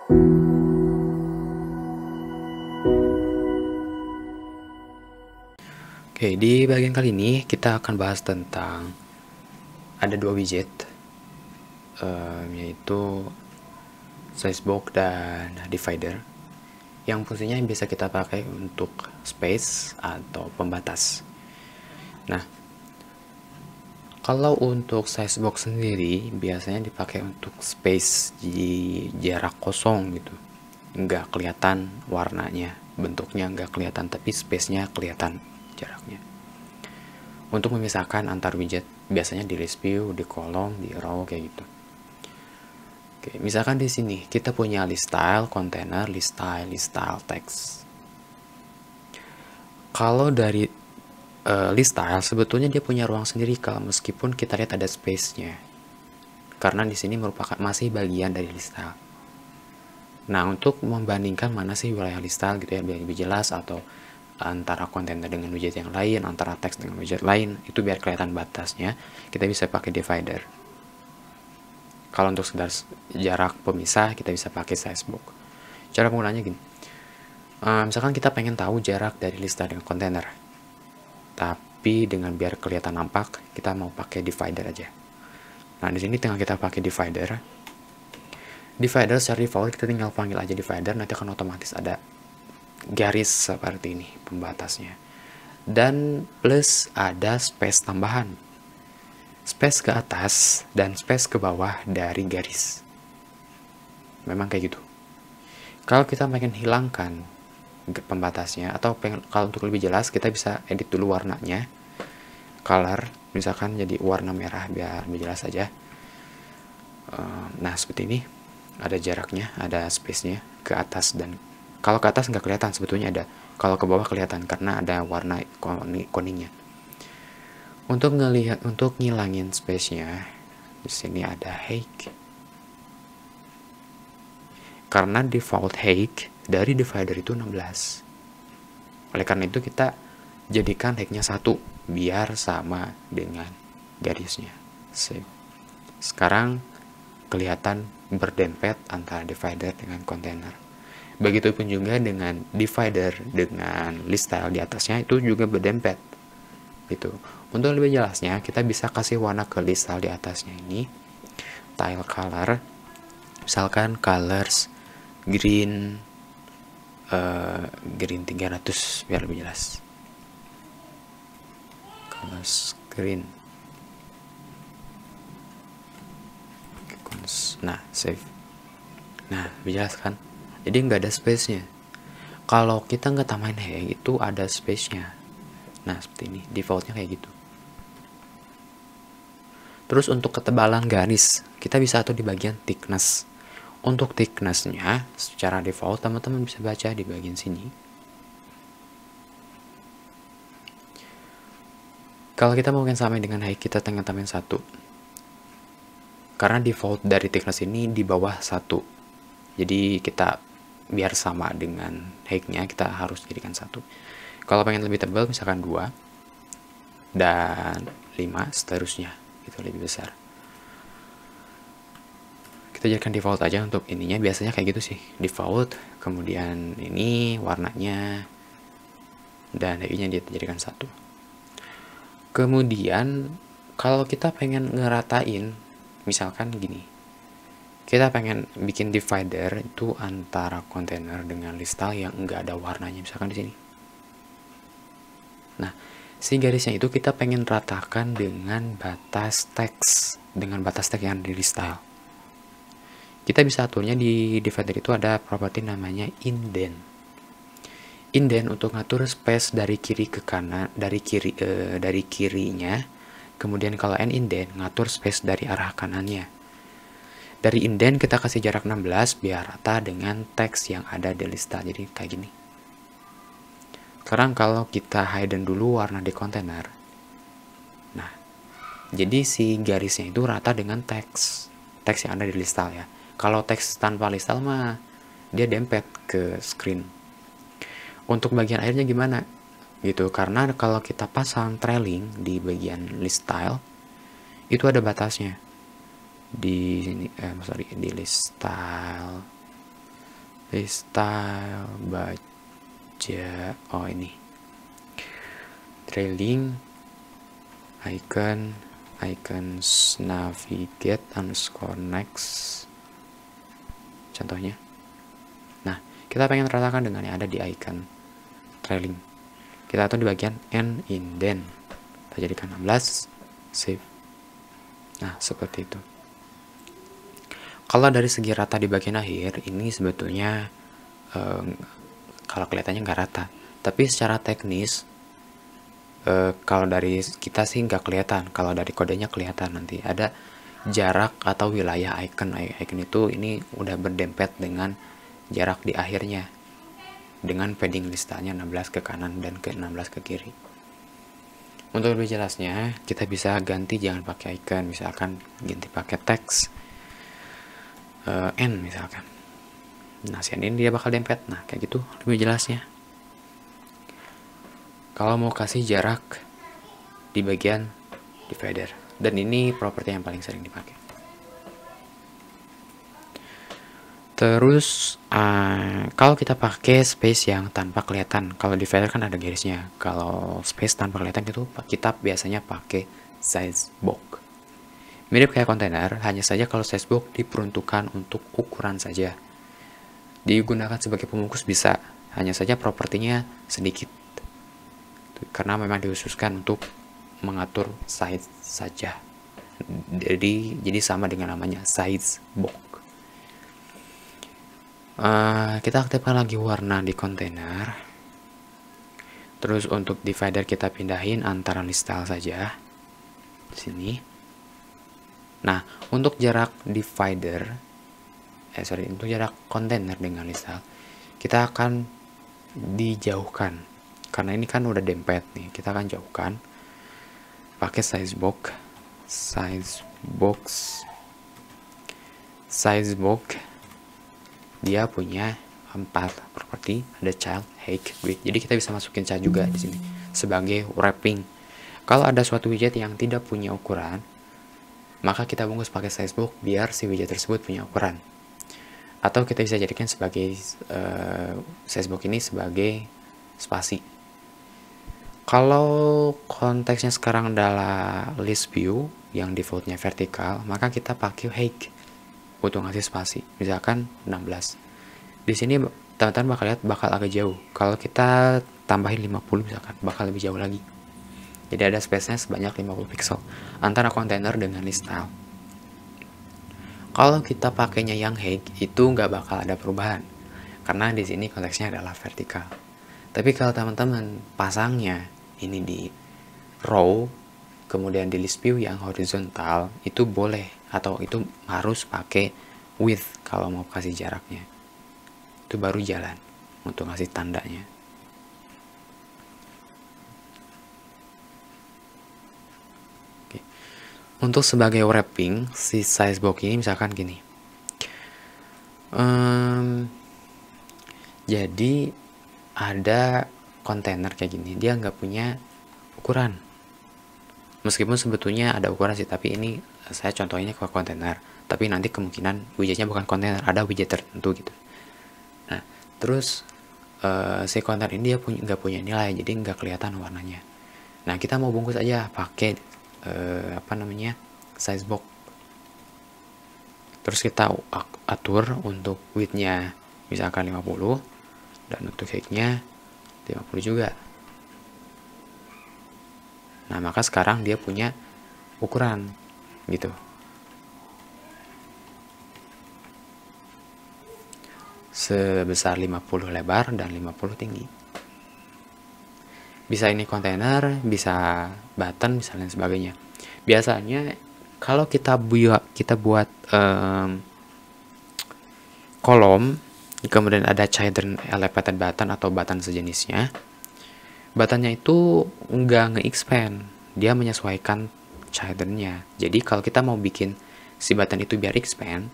Oke, di bagian kali ini kita akan bahas tentang ada dua widget, yaitu sizebox dan divider, yang fungsinya bisa kita pakai untuk space atau pembatas. Nah, kalau untuk sizebox sendiri biasanya dipakai untuk space di jarak kosong gitu, nggak kelihatan warnanya, bentuknya nggak kelihatan, tapi space-nya kelihatan jaraknya. Untuk memisahkan antar widget, biasanya di list view, di kolom, di row kayak gitu. Oke, misalkan di sini kita punya list style, container, list style, text. Kalau dari list style sebetulnya dia punya ruang sendiri kalau meskipun kita lihat ada space-nya. Karena di sini merupakan masih bagian dari list style. Nah, untuk membandingkan mana sih wilayah list style gitu ya, biar lebih jelas, atau antara kontainer dengan widget yang lain, antara teks dengan widget lain, itu biar kelihatan batasnya, kita bisa pakai divider. Kalau untuk sekedar jarak pemisah, kita bisa pakai sizebox. Cara penggunaannya gini, misalkan kita pengen tahu jarak dari list style dengan kontainer, tapi dengan biar kelihatan nampak, kita mau pakai divider aja. Nah, di sini tinggal kita pakai divider. Divider secara default kita tinggal panggil aja divider, nanti akan otomatis ada garis seperti ini pembatasnya. Dan plus ada space tambahan. Space ke atas dan space ke bawah dari garis. Memang kayak gitu. Kalau kita pengen hilangkan pembatasnya, atau kalau untuk lebih jelas kita bisa edit dulu warnanya. Color, misalkan jadi warna merah biar lebih jelas aja. Nah, seperti ini. Ada jaraknya, ada space-nya ke atas, dan kalau ke atas nggak kelihatan sebetulnya ada. Kalau ke bawah kelihatan karena ada warna kuningnya. Untuk ngilangin space-nya, di sini ada height. Karena default height dari divider itu 16. Oleh karena itu kita jadikan height-nya 1 biar sama dengan garisnya. Save. Sekarang kelihatan berdempet antara divider dengan container. Begitupun juga dengan divider dengan list style di atasnya itu juga berdempet. Gitu. Untuk lebih jelasnya kita bisa kasih warna ke list style di atasnya ini. Tile color, misalkan colors green 300 biar lebih jelas. Colors green. Nah, save. Nah, lebih jelas kan? Jadi nggak ada space-nya. Kalau kita nggak tambahin height itu ada space-nya. Nah, seperti ini. Default-nya kayak gitu. Terus untuk ketebalan garis, kita bisa atur di bagian thickness. Untuk thickness-nya, secara default teman-teman bisa baca di bagian sini. Kalau kita mau yang sama dengan height, kita tinggal tambahin 1. Karena default dari thickness ini di bawah 1. Jadi kita biar sama dengan height-nya, kita harus jadikan 1. Kalau pengen lebih tebal misalkan 2 dan 5 seterusnya, itu lebih besar. Kita jadikan default aja untuk ininya, biasanya kayak gitu sih, default, kemudian ini warnanya dan height-nya dia jadikan 1. Kemudian kalau kita pengen ngeratain, misalkan gini, kita pengen bikin divider itu antara kontainer dengan list style yang enggak ada warnanya, misalkan di sini. Nah, si garisnya itu kita pengen ratakan dengan batas teks, yang di list style. Kita bisa aturnya di divider itu ada properti namanya indent. Indent untuk ngatur space dari kiri ke kanan, dari kirinya. Kemudian kalau end indent ngatur space dari arah kanannya. Dari indent kita kasih jarak 16 biar rata dengan teks yang ada di list style. Jadi kayak gini. Sekarang kalau kita hidden dulu warna di kontainer. Nah, jadi si garisnya itu rata dengan teks yang ada di list style ya. Kalau teks tanpa list style mah dia dempet ke screen. Untuk bagian akhirnya gimana? Gitu, karena kalau kita pasang trailing di bagian list style itu ada batasnya di sini, di list style style baja, oh ini trailing icons navigate underscore next contohnya. Nah, kita pengen ratakan dengan yang ada di icon trailing. Kita atur di bagian end indent. Kita jadikan 16, save. Nah, seperti itu. Kalau dari segi rata di bagian akhir, ini sebetulnya kalau kelihatannya nggak rata. Tapi secara teknis, kalau dari kita sih nggak kelihatan. Kalau dari kodenya kelihatan nanti. Ada jarak atau wilayah icon itu ini udah berdempet dengan jarak di akhirnya dengan padding listanya 16 ke kanan dan ke 16 ke kiri. Untuk lebih jelasnya kita bisa ganti jangan pakai icon, misalkan ganti pakai teks n misalkan. Nah si ini dia bakal dempet. Nah kayak gitu lebih jelasnya. Kalau mau kasih jarak di bagian divider, dan ini properti yang paling sering dipakai. Terus kalau kita pakai space yang tanpa kelihatan, kalau divider kan ada garisnya. Kalau space tanpa kelihatan itu kita biasanya pakai size box. Mirip kayak kontainer, hanya saja kalau size box diperuntukkan untuk ukuran saja. Digunakan sebagai pembungkus bisa, hanya saja propertinya sedikit. Karena memang dikhususkan untuk mengatur size saja. Jadi sama dengan namanya size box. Kita aktifkan lagi warna di kontainer. Terus untuk divider kita pindahin antara list style saja di sini. Nah, untuk jarak divider untuk jarak kontainer dengan list style kita akan dijauhkan. Karena ini kan udah dempet nih, kita akan jauhkan pakai size box dia punya 4 properti, ada child, height, width. Jadi kita bisa masukin child juga di sini sebagai wrapping. Kalau ada suatu widget yang tidak punya ukuran, maka kita bungkus pakai size box biar si widget tersebut punya ukuran. Atau kita bisa jadikan sebagai size box ini sebagai spasi. Kalau konteksnya sekarang adalah list view yang defaultnya vertikal, maka kita pakai height untuk ngasih spasi. Misalkan 16. Di sini teman-teman bakal agak jauh. Kalau kita tambahin 50 misalkan, bakal lebih jauh lagi. Jadi ada space-nya sebanyak 50 pixel antara kontainer dengan list style. Kalau kita pakainya yang height, itu nggak bakal ada perubahan. Karena di sini konteksnya adalah vertikal. Tapi kalau teman-teman pasangnya ini di row, kemudian di list view yang horizontal, itu boleh atau itu harus pakai width kalau mau kasih jaraknya. Itu baru jalan untuk ngasih tandanya. Oke. Untuk sebagai wrapping si size box ini misalkan gini. Jadi ada kontainer kayak gini, dia nggak punya ukuran. Meskipun sebetulnya ada ukuran sih, tapi ini saya contohnya ke kontainer. Tapi nanti kemungkinan widgetnya bukan kontainer, ada widget tertentu gitu. Nah, terus si kontainer ini dia nggak punya nilai, jadi nggak kelihatan warnanya. Nah, kita mau bungkus aja pakai size box. Terus kita atur untuk widthnya misalkan 50 dan untuk height-nya 50 juga. Nah, maka sekarang dia punya ukuran gitu. Sebesar 50 lebar dan 50 tinggi. Bisa ini kontainer, bisa button, bisa lain sebagainya. Biasanya kalau kita buat kolom, kemudian ada child elevated button atau button sejenisnya, buttonnya itu nggak nge-expand, dia menyesuaikan childnya. Jadi kalau kita mau bikin si button itu biar expand,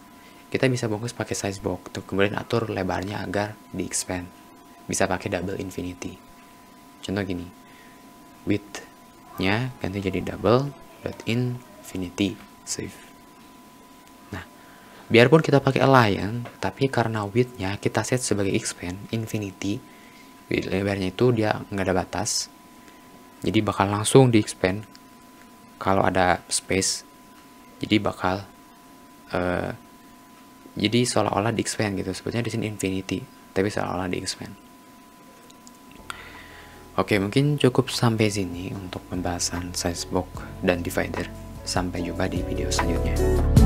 kita bisa bungkus pakai size box, kemudian atur lebarnya agar di-expand. Bisa pakai double infinity. Contoh gini, width-nya ganti jadi double dot infinity, save. Nah, Biarpun kita pakai align, tapi karena width-nya kita set sebagai expand infinity, width lebarnya itu dia nggak ada batas, jadi bakal langsung di expand kalau ada space. Jadi bakal jadi seolah-olah di expand gitu. Sebetulnya di sini infinity, tapi seolah-olah di expand. Oke, mungkin cukup sampai sini untuk pembahasan size box dan divider. Sampai jumpa di video selanjutnya.